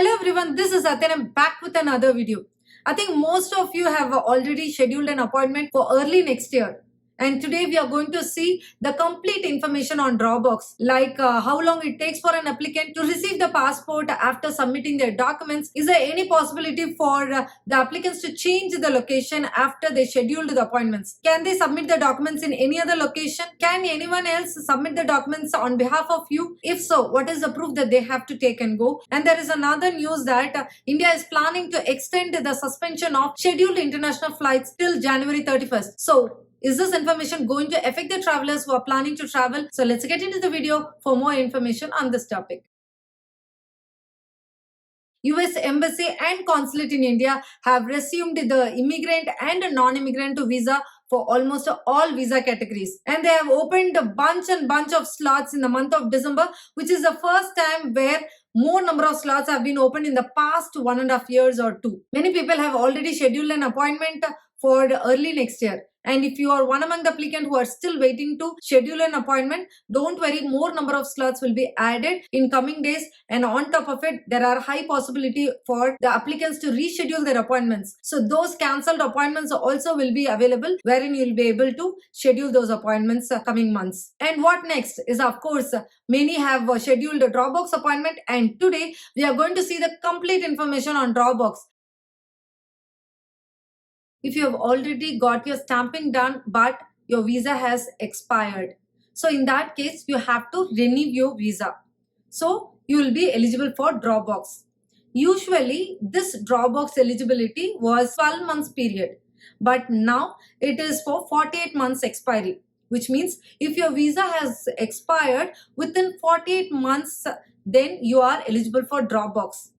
Hello everyone, this is Satyan. I'm back with another video. I think most of you have already scheduled an appointment for early next year. And today we are going to see the complete information on Dropbox, like how long it takes for an applicant to receive the passport after submitting their documents. Is there any possibility for the applicants to change the location after they scheduled the appointments? Can they submit the documents in any other location? Can anyone else submit the documents on behalf of you? If so, what is the proof that they have to take and go? And there is another news that India is planning to extend the suspension of scheduled international flights till January 31st. So, is this information going to affect the travelers who are planning to travel? So let's get into the video for more information on this topic. US Embassy and Consulate in India have resumed the immigrant and non-immigrant visa for almost all visa categories. And they have opened a bunch of slots in the month of December, which is the first time where more number of slots have been opened in the past 1.5 years or two. Many people have already scheduled an appointment for early next year. And if you are one among the applicants who are still waiting to schedule an appointment, don't worry, more number of slots will be added in coming days. And on top of it, there are high possibility for the applicants to reschedule their appointments. So those cancelled appointments also will be available, wherein you'll be able to schedule those appointments coming months. And what next is, of course, many have scheduled a Dropbox appointment, and today we are going to see the complete information on Dropbox. If you have already got your stamping done but your visa has expired, so in that case you have to renew your visa. So you will be eligible for Dropbox. Usually this Dropbox eligibility was 12 months period, but now it is for 48 months expiry, which means if your visa has expired within 48 months, then you are eligible for Dropbox.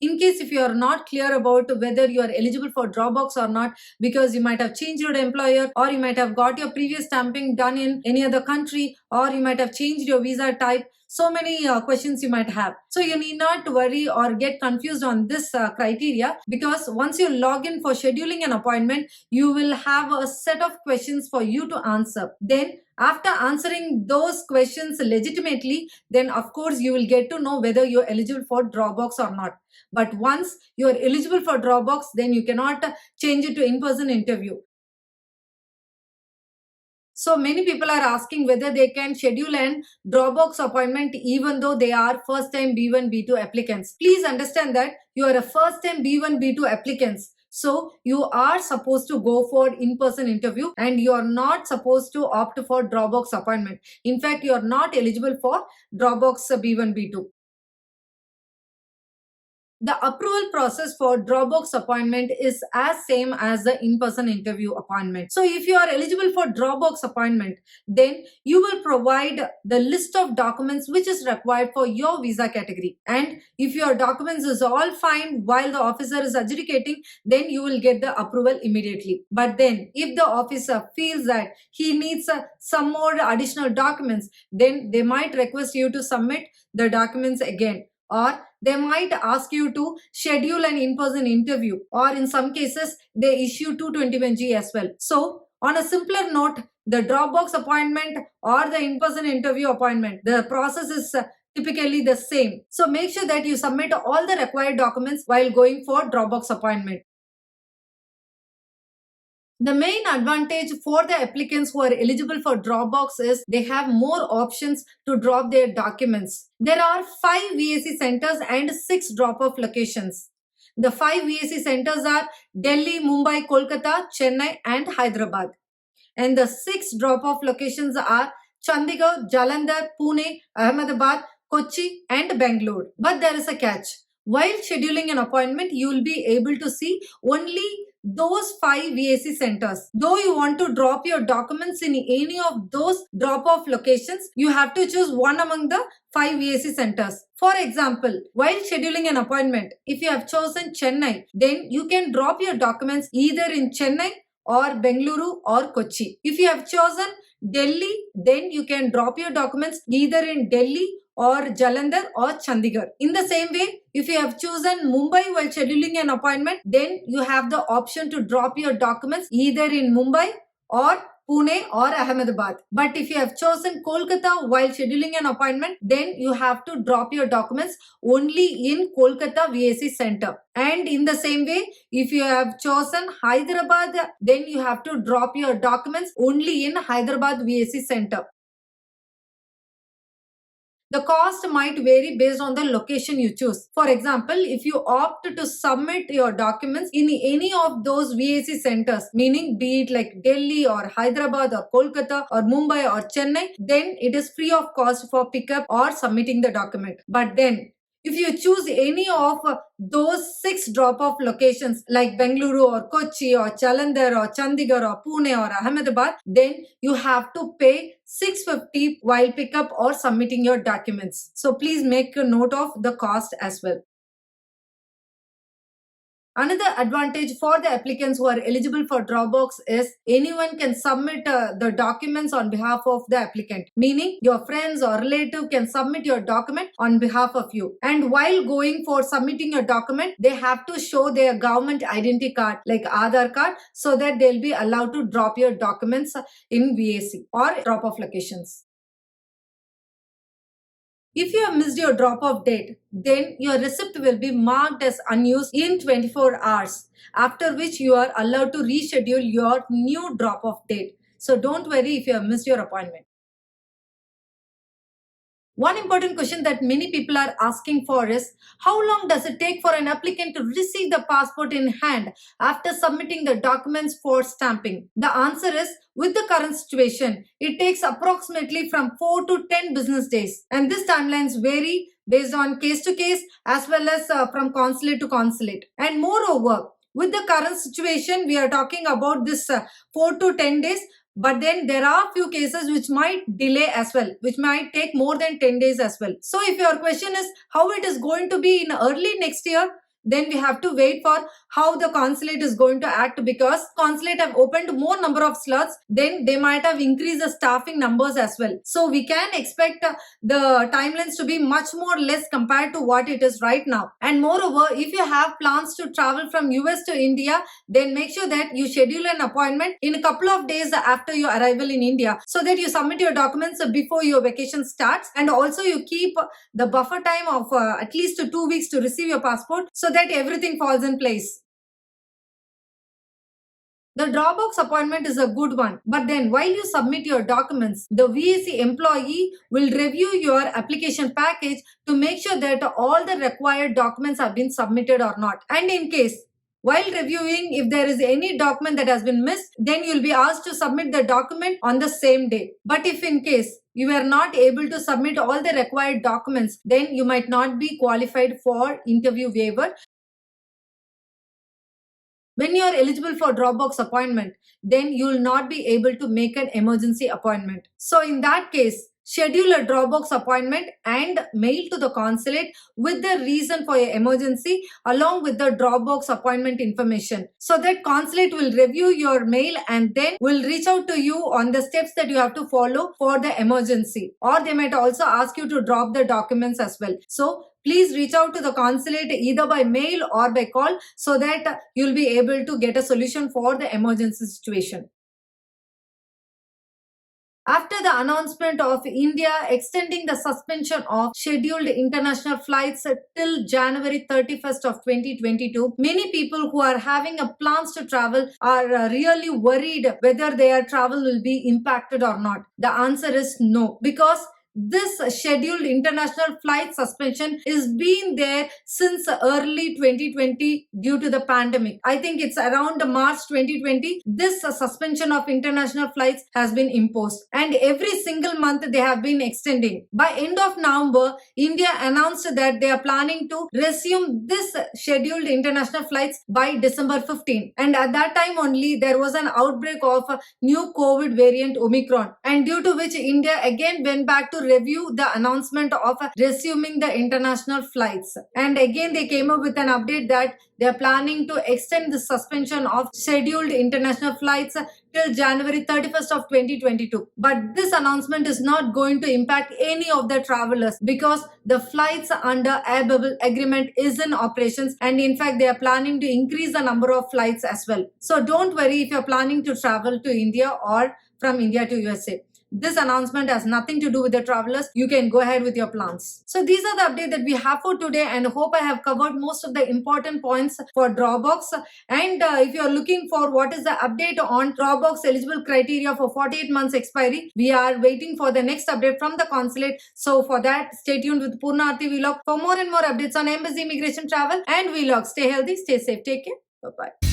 In case if you are not clear about whether you are eligible for Dropbox or not, because you might have changed your employer, or you might have got your previous stamping done in any other country, or you might have changed your visa type, so many questions you might have. So you need not worry or get confused on this criteria, because once you log in for scheduling an appointment, you will have a set of questions for you to answer. Then after answering those questions legitimately, then of course you will get to know whether you're eligible for Dropbox or not. But once you are eligible for Dropbox, then you cannot change it to in-person interview. So many people are asking whether they can schedule an Dropbox appointment even though they are first-time B1, B2 applicants. Please understand that you are a first-time B1, B2 applicants. So you are supposed to go for in-person interview, and you are not supposed to opt for Dropbox appointment. In fact, you are not eligible for Dropbox B1, B2. The approval process for Dropbox appointment is as same as the in-person interview appointment. So if you are eligible for Dropbox appointment, then you will provide the list of documents which is required for your visa category. And if your documents is all fine while the officer is adjudicating, then you will get the approval immediately. But then if the officer feels that he needs some more additional documents, then they might request you to submit the documents again, or they might ask you to schedule an in-person interview, or in some cases they issue 221G as well. So on a simpler note, the Dropbox appointment or the in-person interview appointment, the process is typically the same. So make sure that you submit all the required documents while going for Dropbox appointment. The main advantage for the applicants who are eligible for Dropbox is they have more options to drop their documents. There are 5 VAC centers and 6 drop-off locations. The 5 VAC centers are Delhi, Mumbai, Kolkata, Chennai and Hyderabad. And the 6 drop-off locations are Chandigarh, Jalandhar, Pune, Ahmedabad, Kochi and Bangalore. But there is a catch. While scheduling an appointment, you will be able to see only those 5 VAC centers. Though you want to drop your documents in any of those drop-off locations, you have to choose one among the 5 VAC centers. For example, while scheduling an appointment, if you have chosen Chennai, then you can drop your documents either in Chennai or Bengaluru or Kochi. If you have chosen Delhi, then you can drop your documents either in Delhi or Jalandhar or Chandigarh. In the same way, if you have chosen Mumbai while scheduling an appointment, then you have the option to drop your documents either in Mumbai or Pune or Ahmedabad. But if you have chosen Kolkata while scheduling an appointment, then you have to drop your documents only in Kolkata VAC center. And in the same way, if you have chosen Hyderabad, then you have to drop your documents only in Hyderabad VAC center. The cost might vary based on the location you choose. For example, if you opt to submit your documents in any of those VAC centers, meaning be it like Delhi or Hyderabad or Kolkata or Mumbai or Chennai, then it is free of cost for pickup or submitting the document. But then if you choose any of those 6 drop-off locations like Bengaluru or Kochi or Jalandhar or Chandigarh or Pune or Ahmedabad, then you have to pay 650 while pickup or submitting your documents. So please make a note of the cost as well. Another advantage for the applicants who are eligible for Dropbox is anyone can submit the documents on behalf of the applicant, meaning your friends or relative can submit your document on behalf of you. And while going for submitting your document, they have to show their government identity card like Aadhaar card so that they'll be allowed to drop your documents in VAC or drop-off locations. If you have missed your drop-off date, then your receipt will be marked as unused in 24 hours, after which you are allowed to reschedule your new drop-off date. So don't worry if you have missed your appointment. One important question that many people are asking for is, how long does it take for an applicant to receive the passport in hand after submitting the documents for stamping? The answer is, with the current situation, it takes approximately from 4 to 10 business days. And these timelines vary based on case to case as well as from consulate to consulate. And moreover, with the current situation, we are talking about this 4 to 10 days. But then there are few cases which might delay as well, which might take more than 10 days as well. So if your question is how it is going to be in early next year, then we have to wait for how the consulate is going to act, because consulate have opened more number of slots, then they might have increased the staffing numbers as well. So we can expect the timelines to be much more less compared to what it is right now. And moreover, if you have plans to travel from US to India, then make sure that you schedule an appointment in a couple of days after your arrival in India, so that you submit your documents before your vacation starts, and also you keep the buffer time of at least 2 weeks to receive your passport, so that everything falls in place. The Dropbox appointment is a good one, but then while you submit your documents, the VAC employee will review your application package to make sure that all the required documents have been submitted or not. And in case, while reviewing, if there is any document that has been missed, then you'll be asked to submit the document on the same day. But if in case you are not able to submit all the required documents, then you might not be qualified for interview waiver. When you are eligible for Dropbox appointment, then you will not be able to make an emergency appointment. So in that case, schedule a Dropbox appointment and mail to the consulate with the reason for your emergency along with the Dropbox appointment information, so that consulate will review your mail and then will reach out to you on the steps that you have to follow for the emergency, or they might also ask you to drop the documents as well. So please reach out to the consulate either by mail or by call, so that you'll be able to get a solution for the emergency situation. After the announcement of India extending the suspension of scheduled international flights till January 31st of 2022, many people who are having plans to travel are really worried whether their travel will be impacted or not. The answer is no, because this scheduled international flight suspension is been there since early 2020 due to the pandemic. I think it's around March 2020. This suspension of international flights has been imposed, and every single month they have been extending. By end of November, India announced that they are planning to resume this scheduled international flights by December 15. And at that time only there was an outbreak of a new COVID variant Omicron, and due to which India again went back to review the announcement of resuming the international flights. And again, they came up with an update that they are planning to extend the suspension of scheduled international flights till January 31st of 2022. But this announcement is not going to impact any of the travelers because the flights under Air Bubble agreement is in operations, and in fact they are planning to increase the number of flights as well. So don't worry if you're planning to travel to India or from India to USA. This announcement has nothing to do with the travelers. You can go ahead with your plans. So these are the updates that we have for today, and hope I have covered most of the important points for Dropbox. And if you're looking for what is the update on Dropbox eligible criteria for 48 months expiry, we are waiting for the next update from the consulate. So for that, stay tuned with Purna Aarti Vlog for more and more updates on embassy, immigration, travel and vlog. Stay healthy, stay safe, take care. Bye-bye.